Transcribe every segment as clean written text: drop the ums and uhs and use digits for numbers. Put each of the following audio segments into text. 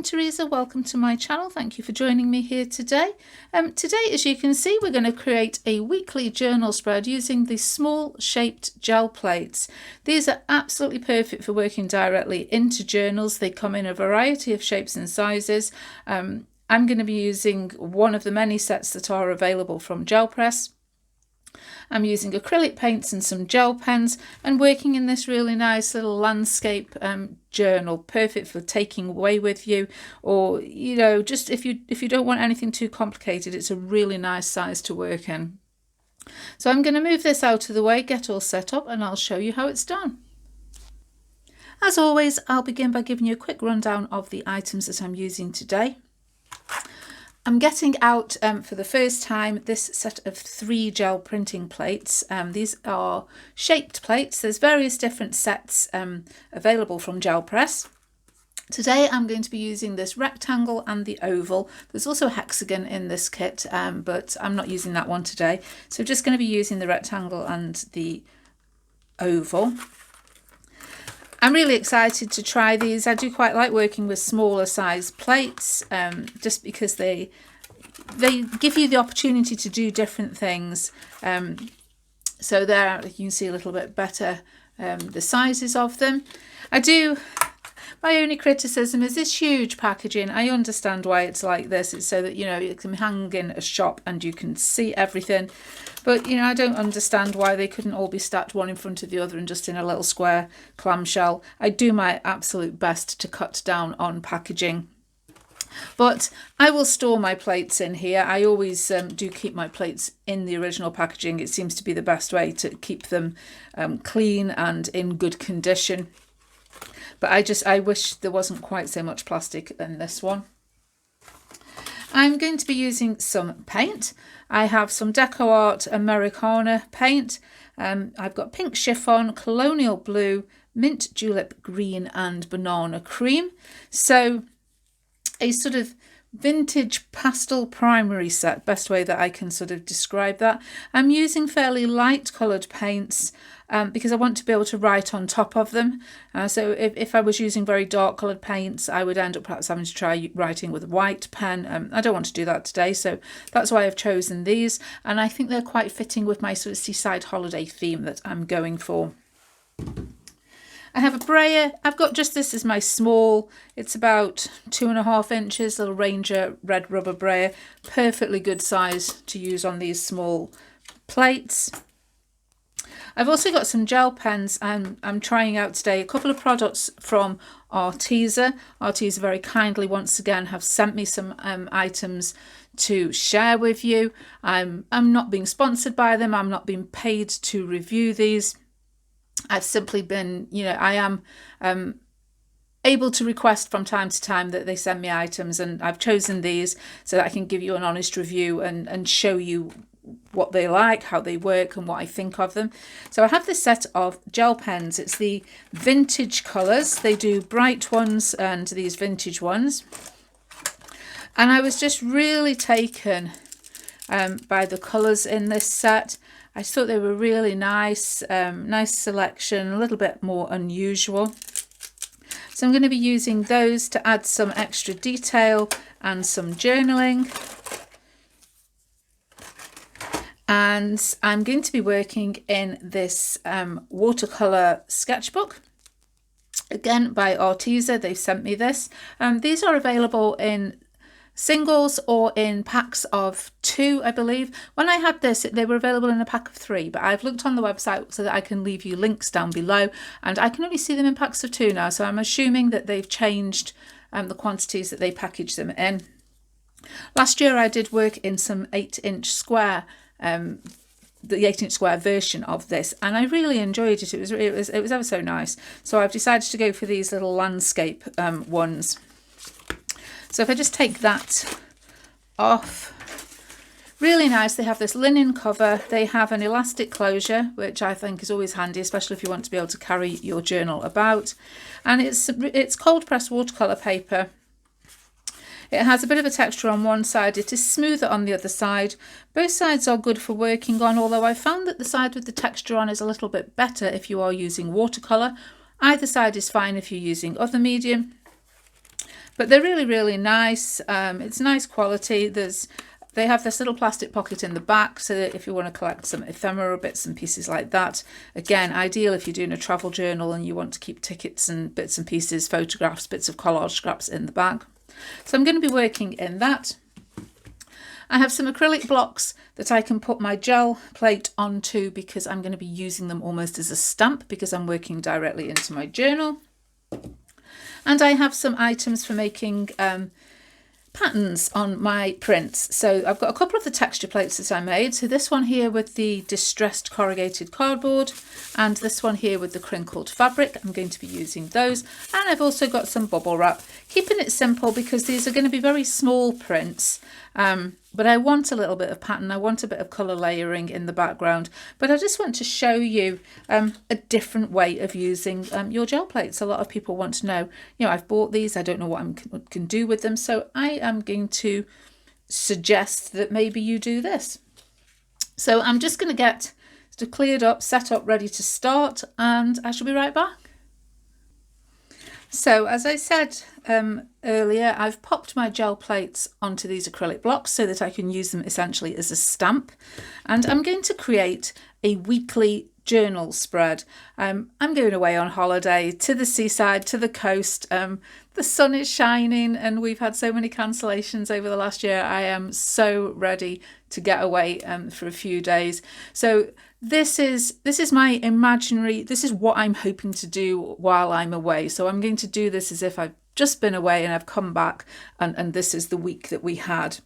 Teresa, welcome to my channel. Thank you for joining me here today. Today, as you can see, we're going to create a weekly journal spread using these small shaped gel plates. These are absolutely perfect for working directly into journals. They come in a variety of shapes and sizes. I'm going to be using one of the many sets that are available from Gel Press. I'm using acrylic paints and some gel pens and working in this really nice little landscape journal, perfect for taking away with you, or just if you don't want anything too complicated, it's a really nice size to work in. So I'm going to move this out of the way, get all set up, and I'll show you how it's done. As always, I'll begin by giving you a quick rundown of the items that I'm using today. I'm getting out for the first time this set of 3 gel printing plates. These are shaped plates. There's various different sets available from Gel Press. Today I'm going to be using this rectangle and the oval. There's also a hexagon in this kit, but I'm not using that one today. So I'm just going to be using the rectangle and the oval. I'm really excited to try these. I do quite like working with smaller size plates, just because they give you the opportunity to do different things. So there you can see a little bit better the sizes of them. My only criticism is this huge packaging. I understand why it's like this. It's so that it can hang in a shop and you can see everything. But I don't understand why they couldn't all be stacked one in front of the other and just in a little square clamshell. I do my absolute best to cut down on packaging. But I will store my plates in here. I always do keep my plates in the original packaging. It seems to be the best way to keep them clean and in good condition. But I wish there wasn't quite so much plastic in this one. I'm going to be using some paint. I have some Deco Art Americana paint. I've got pink chiffon, colonial blue, mint julep green and banana cream. So a sort of vintage pastel primary set, best way that I can sort of describe that. I'm using fairly light coloured paints because I want to be able to write on top of them. So if I was using very dark coloured paints, I would end up perhaps having to try writing with a white pen. I don't want to do that today, so that's why I've chosen these. And I think they're quite fitting with my sort of seaside holiday theme that I'm going for. I have a brayer. I've got just this as my small. It's about 2.5 inches, little Ranger red rubber brayer. Perfectly good size to use on these small plates. I've also got some gel pens and I'm trying out today a couple of products from Arteza. Arteza very kindly once again have sent me some items to share with you. I'm not being sponsored by them. I'm not being paid to review these. I've simply been, I am able to request from time to time that they send me items, and I've chosen these so that I can give you an honest review and show you what they like, how they work and what I think of them. So I have this set of gel pens. It's the vintage colours. They do bright ones and these vintage ones. And I was just really taken by the colours in this set. I thought they were really nice, nice selection, a little bit more unusual. So I'm going to be using those to add some extra detail and some journaling. And I'm going to be working in this watercolour sketchbook. Again, by Arteza, they've sent me this. These are available in singles or in packs of 2, I believe. When I had this, they were available in a pack of 3, but I've looked on the website so that I can leave you links down below, and I can only see them in packs of 2 now, so I'm assuming that they've changed the quantities that they package them in. Last year I did work in some 8-inch square, the 8-inch square version of this, and I really enjoyed it. It was ever so nice. So I've decided to go for these little landscape ones. So if I just take that off, really nice. They have this linen cover. They have an elastic closure, which I think is always handy, especially if you want to be able to carry your journal about. And it's cold pressed watercolour paper. It has a bit of a texture on one side. It is smoother on the other side. Both sides are good for working on, although I found that the side with the texture on is a little bit better if you are using watercolour. Either side is fine if you're using other medium. But they're really, really nice. It's nice quality. They have this little plastic pocket in the back so that if you want to collect some ephemera bits and pieces like that, again, ideal if you're doing a travel journal and you want to keep tickets and bits and pieces, photographs, bits of collage scraps in the bag. So I'm going to be working in that. I have some acrylic blocks that I can put my gel plate onto because I'm going to be using them almost as a stamp because I'm working directly into my journal. And I have some items for making patterns on my prints. So I've got a couple of the texture plates that I made. So this one here with the distressed corrugated cardboard and this one here with the crinkled fabric. I'm going to be using those. And I've also got some bubble wrap, keeping it simple because these are going to be very small prints. But I want a little bit of pattern. I want a bit of colour layering in the background. But I just want to show you a different way of using your gel plates. A lot of people want to know, I've bought these. I don't know what I can do with them. So I am going to suggest that maybe you do this. So I'm just going to get cleared up, set up, ready to start. And I shall be right back. So as I said earlier, I've popped my gel plates onto these acrylic blocks so that I can use them essentially as a stamp. And I'm going to create a weekly journal spread. I'm going away on holiday to the seaside, to the coast. The sun is shining and we've had so many cancellations over the last year. I am so ready to get away for a few days. So this is my imaginary, this is what I'm hoping to do while I'm away. So I'm going to do this as if I've just been away and I've come back and this is the week that we had.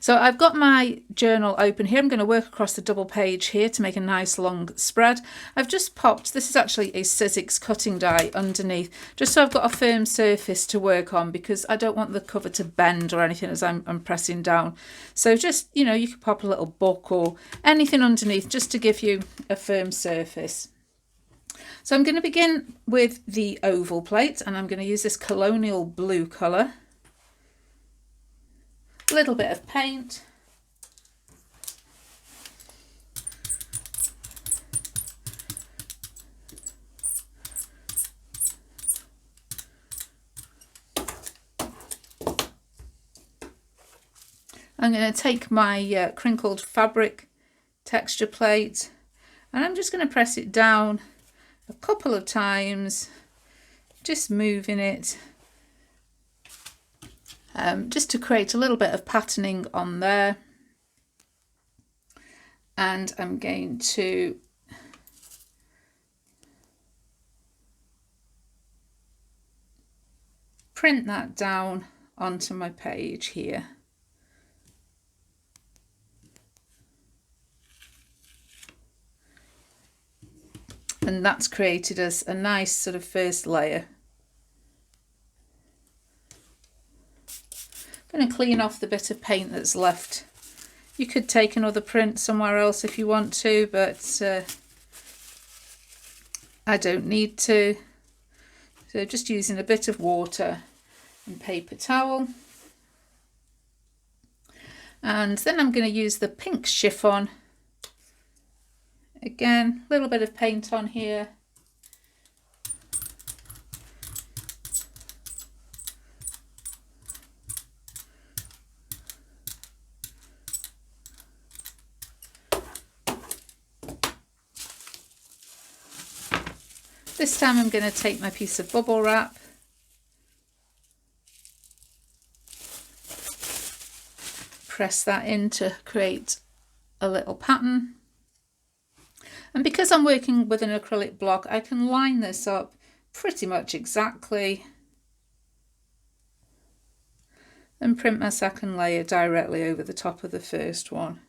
So I've got my journal open here. I'm going to work across the double page here to make a nice long spread. I've just popped, this is actually a Sizzix cutting die underneath, just so I've got a firm surface to work on because I don't want the cover to bend or anything as I'm pressing down. So just, you could pop a little book or anything underneath just to give you a firm surface. So I'm going to begin with the oval plate and I'm going to use this colonial blue colour. Little bit of paint, I'm going to take my crinkled fabric texture plate and I'm just going to press it down a couple of times, just moving it. Just to create a little bit of patterning on there. And I'm going to print that down onto my page here. And that's created us a nice sort of first layer. I'm going to clean off the bit of paint that's left. You could take another print somewhere else if you want to, but I don't need to. So just using a bit of water and paper towel. And then I'm going to use the pink chiffon. Again, a little bit of paint on here. This time I'm going to take my piece of bubble wrap, press that in to create a little pattern. And because I'm working with an acrylic block, I can line this up pretty much exactly and print my second layer directly over the top of the first one.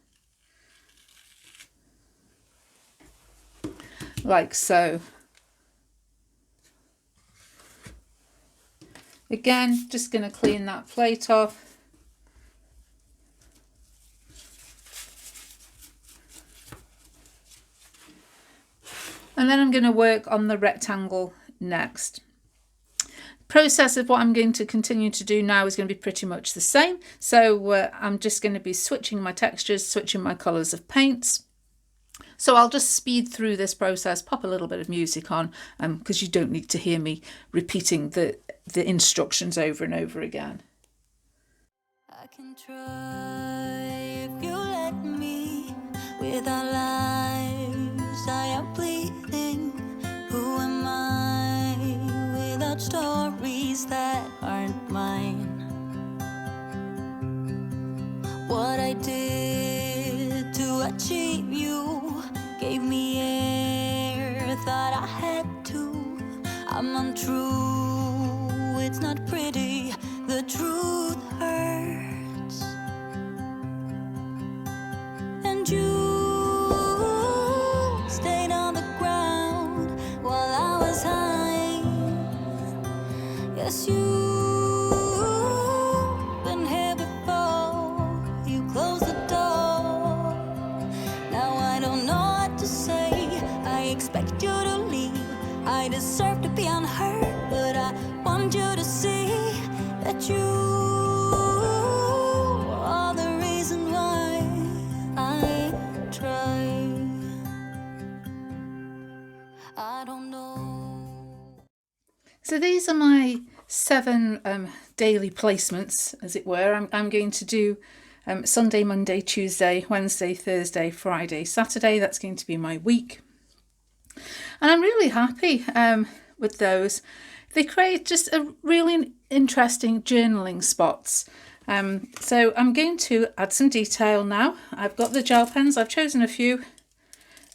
Like so. Again, just going to clean that plate off. And then I'm going to work on the rectangle next. The process of what I'm going to continue to do now is going to be pretty much the same. So I'm just going to be switching my textures, switching my colours of paints. So I'll just speed through this process, pop a little bit of music on because you don't need to hear me repeating the the instructions over and over again. I can try if you let me. Without lives I am bleeding. Who am I without stories that aren't mine? What I did to achieve you gave me air, thought I had to. I'm untrue, it's not pretty, the truth hurts. And you stayed on the ground while I was high. Yes, you've been here before, you closed the door. Now I don't know what to say, I expect you to leave. I deserve to be unheard, but I want you to see that you are the reason why I try. I don't know. So these are my 7 daily placements, as it were. I'm going to do Sunday, Monday, Tuesday, Wednesday, Thursday, Friday, Saturday. That's going to be my week. And I'm really happy with those. They create just a really interesting journaling spots. So I'm going to add some detail now. I've got the gel pens. I've chosen a few.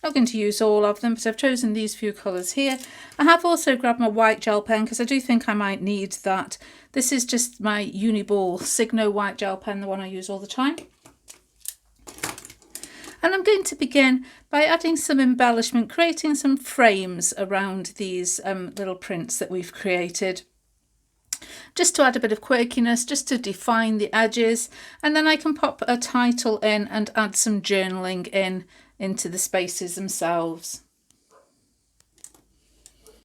Not going to use all of them, but I've chosen these few colours here. I have also grabbed my white gel pen because I do think I might need that. This is just my Uniball Signo white gel pen, the one I use all the time. And I'm going to begin by adding some embellishment, creating some frames around these little prints that we've created. Just to add a bit of quirkiness, just to define the edges. And then I can pop a title in and add some journaling into the spaces themselves.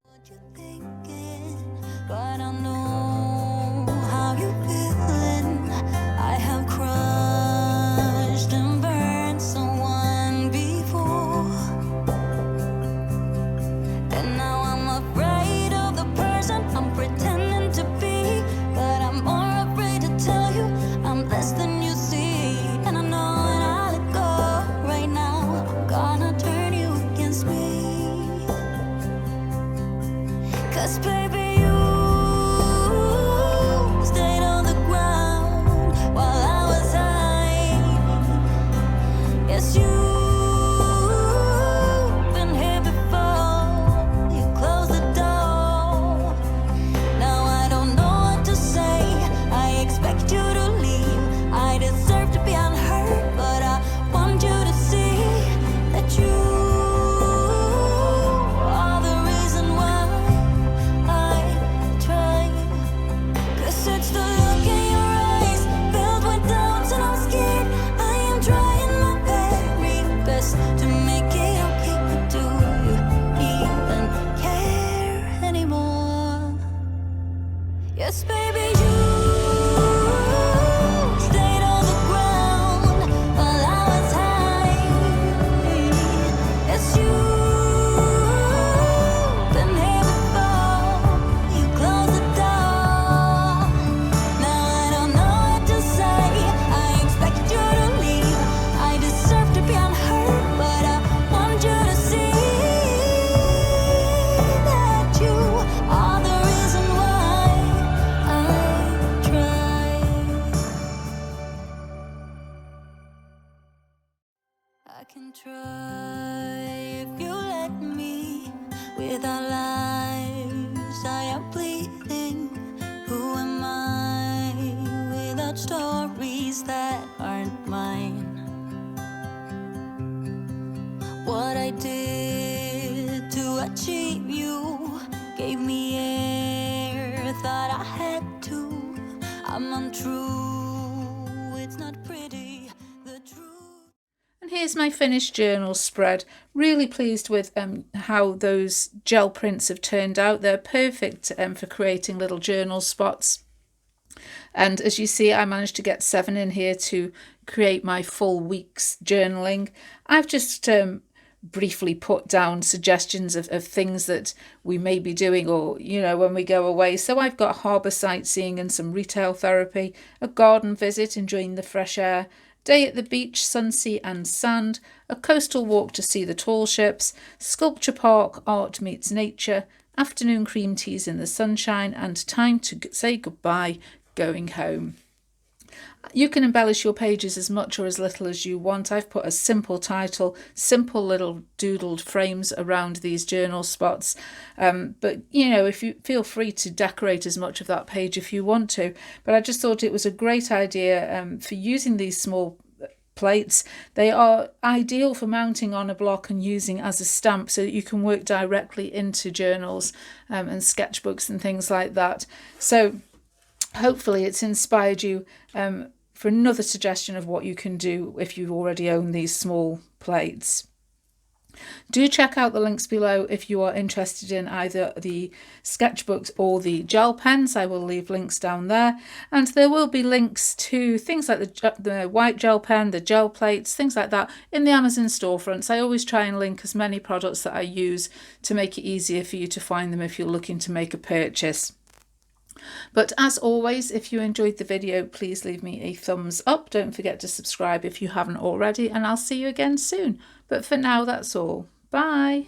What you thinking, but I know how you feeling. I have crushed and burned someone before, and now I'm afraid of the person I'm pretending to be. But I'm more afraid to tell you I'm less than you see. And I know when I let go right now, I'm gonna turn you against me. 'Cause baby, you stayed on the ground while I was high. Yes, you've been here before, you closed the door. Now I don't know what to say, I expect you to leave. I deserve to be unheard, but I want you to see that you are the reason why I try. 'Cause it's the look in your eyes, filled with doubts, and I'm scared. I am trying my very best to make it okay, but do you even care anymore? Yes, baby, you stayed on the ground while I was high. Yes, you've been here before, you closed the door. Now I don't know what to say, I expect you to leave. I deserve to be unheard, but I want you to see that you are the reason why I try. I can try if you let me. Without lives I am bleeding. Who am I without stories that aren't mine? What I did to achieve you gave me air, thought I had to. I'm untrue, it's not pretty, the truth. And here's my finished journal spread. Really pleased with how those gel prints have turned out. They're perfect for creating little journal spots. And as you see, I managed to get 7 in here to create my full week's journaling. I've just briefly put down suggestions of things that we may be doing, or when we go away. So I've got harbour sightseeing and some retail therapy, a garden visit enjoying the fresh air, day at the beach, sun, sea and sand, a coastal walk to see the tall ships, sculpture park, art meets nature, afternoon cream teas in the sunshine, and time to say goodbye, going home. You can embellish your pages as much or as little as you want. I've put a simple title, simple little doodled frames around these journal spots. But if you feel free to decorate as much of that page if you want to. But I just thought it was a great idea for using these small plates. They are ideal for mounting on a block and using as a stamp, so that you can work directly into journals and sketchbooks and things like that. So hopefully it's inspired you for another suggestion of what you can do if you already own these small plates. Do check out the links below if you are interested in either the sketchbooks or the gel pens. I will leave links down there, and there will be links to things like the white gel pen, the gel plates, things like that in the Amazon storefronts. I always try and link as many products that I use to make it easier for you to find them if you're looking to make a purchase. But as always, if you enjoyed the video, please leave me a thumbs up. Don't forget to subscribe if you haven't already, and I'll see you again soon. But for now, that's all. Bye.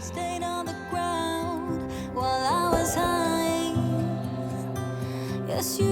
Stayed on the ground while I was high. Yes, you